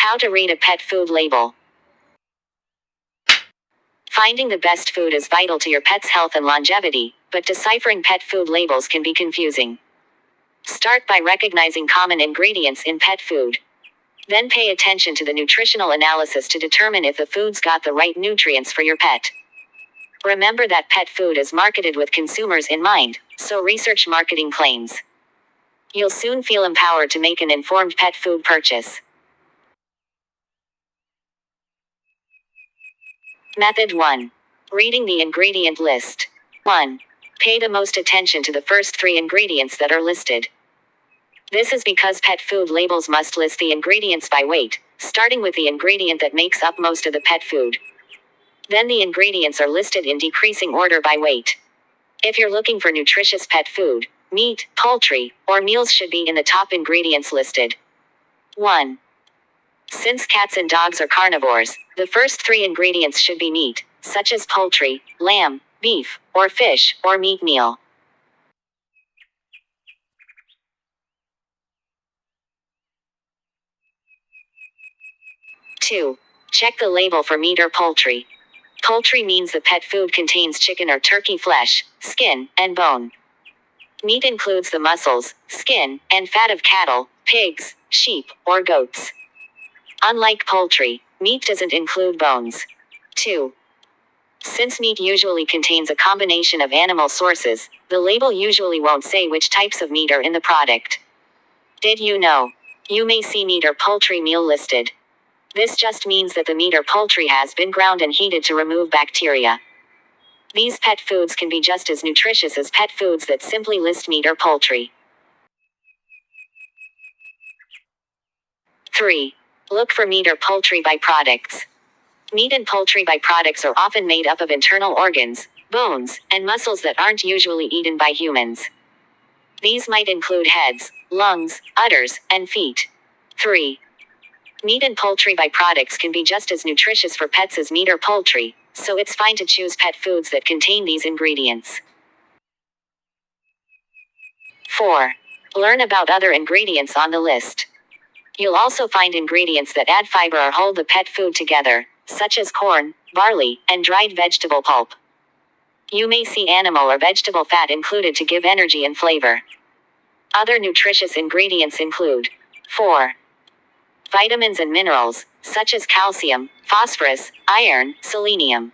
How to read a pet food label. Finding the best food is vital to your pet's health and longevity, but deciphering pet food labels can be confusing. Start by recognizing common ingredients in pet food. Then pay attention to the nutritional analysis to determine if the food's got the right nutrients for your pet. Remember that pet food is marketed with consumers in mind, so research marketing claims. You'll soon feel empowered to make an informed pet food purchase. Method 1. Reading the ingredient list. 1. Pay the most attention to the first 3 ingredients that are listed. This is because pet food labels must list the ingredients by weight, starting with the ingredient that makes up most of the pet food. Then the ingredients are listed in decreasing order by weight. If you're looking for nutritious pet food, meat, poultry, or meals should be in the top ingredients listed. 1. Since cats and dogs are carnivores, the first 3 ingredients should be meat, such as poultry, lamb, beef, or fish, or meat meal. 2. Check the label for meat or poultry. Poultry means the pet food contains chicken or turkey flesh, skin, and bone. Meat includes the muscles, skin, and fat of cattle, pigs, sheep, or goats. Unlike poultry, meat doesn't include bones. 2. Since meat usually contains a combination of animal sources, the label usually won't say which types of meat are in the product. Did you know? You may see meat or poultry meal listed. This just means that the meat or poultry has been ground and heated to remove bacteria. These pet foods can be just as nutritious as pet foods that simply list meat or poultry. 3. Look for meat or poultry byproducts. Meat and poultry byproducts are often made up of internal organs, bones, and muscles that aren't usually eaten by humans. These might include heads, lungs, udders, and feet. 3. Meat and poultry byproducts can be just as nutritious for pets as meat or poultry, so it's fine to choose pet foods that contain these ingredients. 4. Learn about other ingredients on the list. You'll also find ingredients that add fiber or hold the pet food together, such as corn, barley, and dried vegetable pulp. You may see animal or vegetable fat included to give energy and flavor. Other nutritious ingredients include 4. Vitamins and minerals, such as calcium, phosphorus, iron, selenium.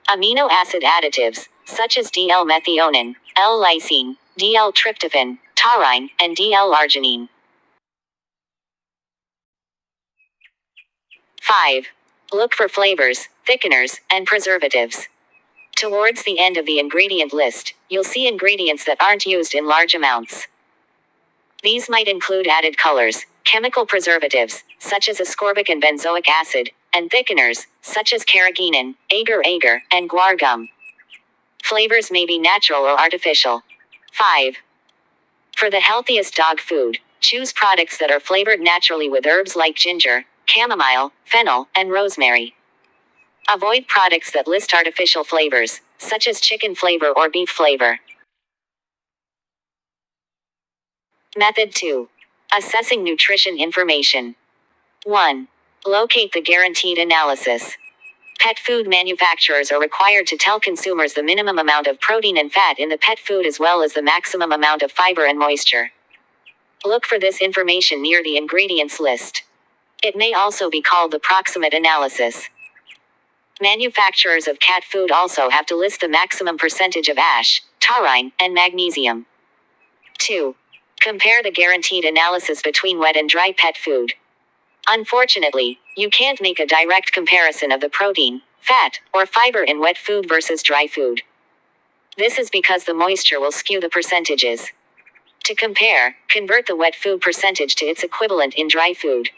Amino acid additives, such as DL-methionine, L-lysine, DL-tryptophan, taurine, and DL-arginine. 5. Look for flavors, thickeners, and preservatives. Towards the end of the ingredient list, you'll see ingredients that aren't used in large amounts. These might include added colors, chemical preservatives, such as ascorbic and benzoic acid, and thickeners, such as carrageenan, agar-agar, and guar gum. Flavors may be natural or artificial. 5. For the healthiest dog food, choose products that are flavored naturally with herbs like ginger, chamomile, fennel, and rosemary. Avoid products that list artificial flavors, such as chicken flavor or beef flavor. Method 2. Assessing nutrition information. 1. Locate the guaranteed analysis. Pet food manufacturers are required to tell consumers the minimum amount of protein and fat in the pet food as well as the maximum amount of fiber and moisture. Look for this information near the ingredients list. It may also be called the proximate analysis. Manufacturers of cat food also have to list the maximum percentage of ash, taurine, and magnesium. 2. Compare the guaranteed analysis between wet and dry pet food. Unfortunately, you can't make a direct comparison of the protein, fat, or fiber in wet food versus dry food. This is because the moisture will skew the percentages. To compare, convert the wet food percentage to its equivalent in dry food.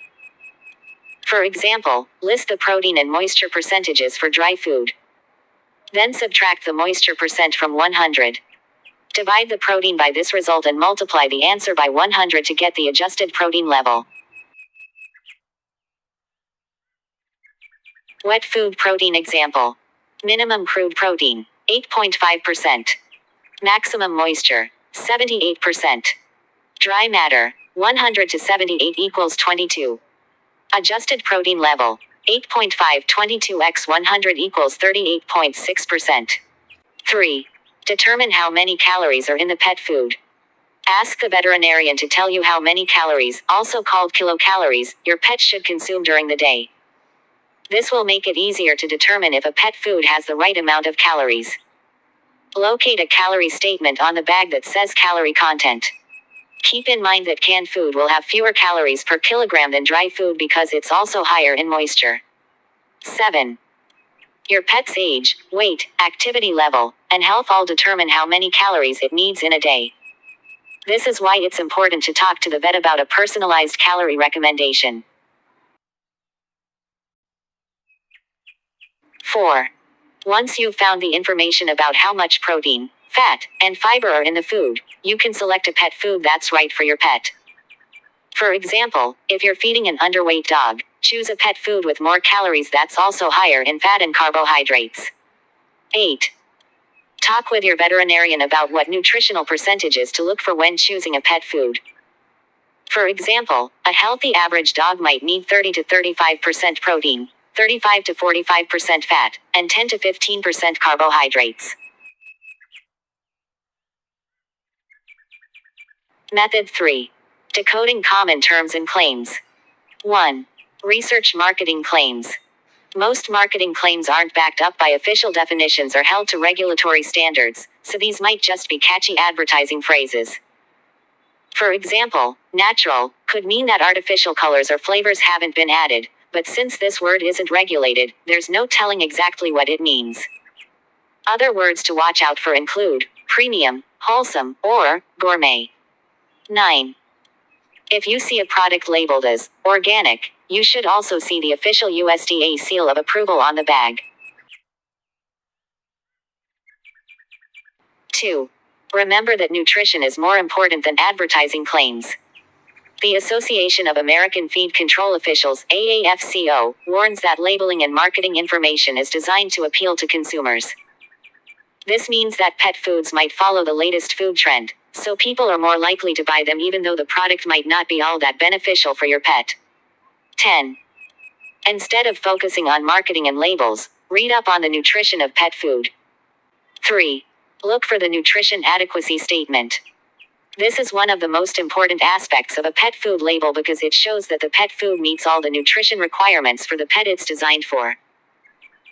For example, list the protein and moisture percentages for dry food. Then subtract the moisture percent from 100. Divide the protein by this result and multiply the answer by 100 to get the adjusted protein level. Wet food protein example. Minimum crude protein, 8.5%. Maximum moisture, 78%. Dry matter, 100 to 78 equals 22. Adjusted protein level. 8.5 22x 100 equals 38.6%. 3. Determine how many calories are in the pet food. Ask the veterinarian to tell you how many calories, also called kilocalories, your pet should consume during the day. This will make it easier to determine if a pet food has the right amount of calories. Locate a calorie statement on the bag that says calorie content. Keep in mind that canned food will have fewer calories per kilogram than dry food because it's also higher in moisture. 7. Your pet's age, weight, activity level, and health all determine how many calories it needs in a day. This is why it's important to talk to the vet about a personalized calorie recommendation. 4. Once you've found the information about how much protein, fat, and fiber are in the food, you can select a pet food that's right for your pet. For example, if you're feeding an underweight dog, choose a pet food with more calories that's also higher in fat and carbohydrates. 8. Talk with your veterinarian about what nutritional percentages to look for when choosing a pet food. For example, a healthy average dog might need 30 to 35% protein, 35 to 45% fat, and 10 to 15% carbohydrates. Method 3. Decoding common terms and claims. 1. Research marketing claims. Most marketing claims aren't backed up by official definitions or held to regulatory standards, so these might just be catchy advertising phrases. For example, natural could mean that artificial colors or flavors haven't been added, but since this word isn't regulated, there's no telling exactly what it means. Other words to watch out for include premium, wholesome, or gourmet. 9. If you see a product labeled as organic, you should also see the official USDA seal of approval on the bag. 2. Remember that nutrition is more important than advertising claims. The Association of American Feed Control Officials, AAFCO, warns that labeling and marketing information is designed to appeal to consumers. This means that pet foods might follow the latest food trend, so people are more likely to buy them even though the product might not be all that beneficial for your pet. 10. Instead of focusing on marketing and labels, read up on the nutrition of pet food. 3. Look for the nutrition adequacy statement. This is one of the most important aspects of a pet food label because it shows that the pet food meets all the nutrition requirements for the pet it's designed for.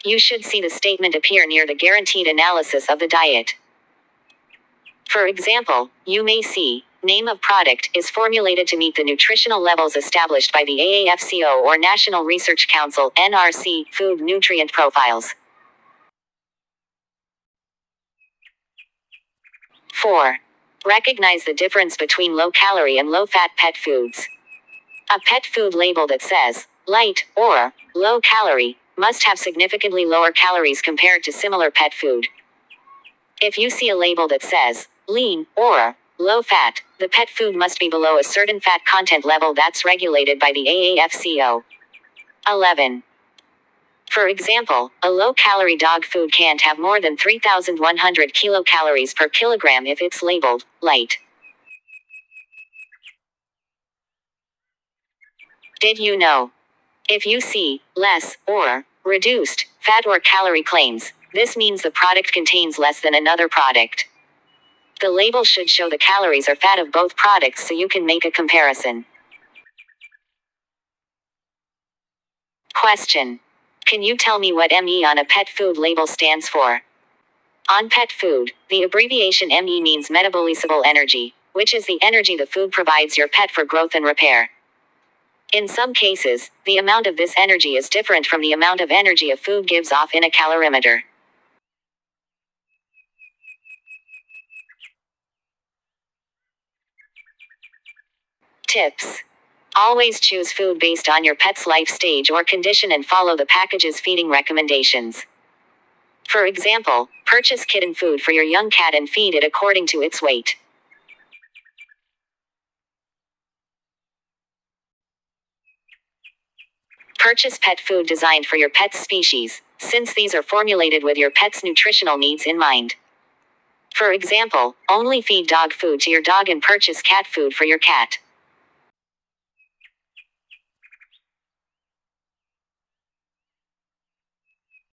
You should see the statement appear near the guaranteed analysis of the diet. For example, you may see, name of product is formulated to meet the nutritional levels established by the AAFCO or National Research Council, NRC, food nutrient profiles. 4. Recognize the difference between low-calorie and low-fat pet foods. A pet food label that says, light, or, low-calorie, must have significantly lower calories compared to similar pet food. If you see a label that says, lean, or, low-fat, the pet food must be below a certain fat content level that's regulated by the AAFCO. 11. For example, a low-calorie dog food can't have more than 3,100 kilocalories per kilogram if it's labeled light. Did you know? If you see less or reduced fat or calorie claims, this means the product contains less than another product. The label should show the calories or fat of both products so you can make a comparison. Question. Can you tell me what ME on a pet food label stands for? On pet food, the abbreviation ME means metabolisable energy, which is the energy the food provides your pet for growth and repair. In some cases, the amount of this energy is different from the amount of energy a food gives off in a calorimeter. Tips. Always choose food based on your pet's life stage or condition and follow the package's feeding recommendations. For example, purchase kitten food for your young cat and feed it according to its weight. Purchase pet food designed for your pet's species, since these are formulated with your pet's nutritional needs in mind. For example, only feed dog food to your dog and purchase cat food for your cat.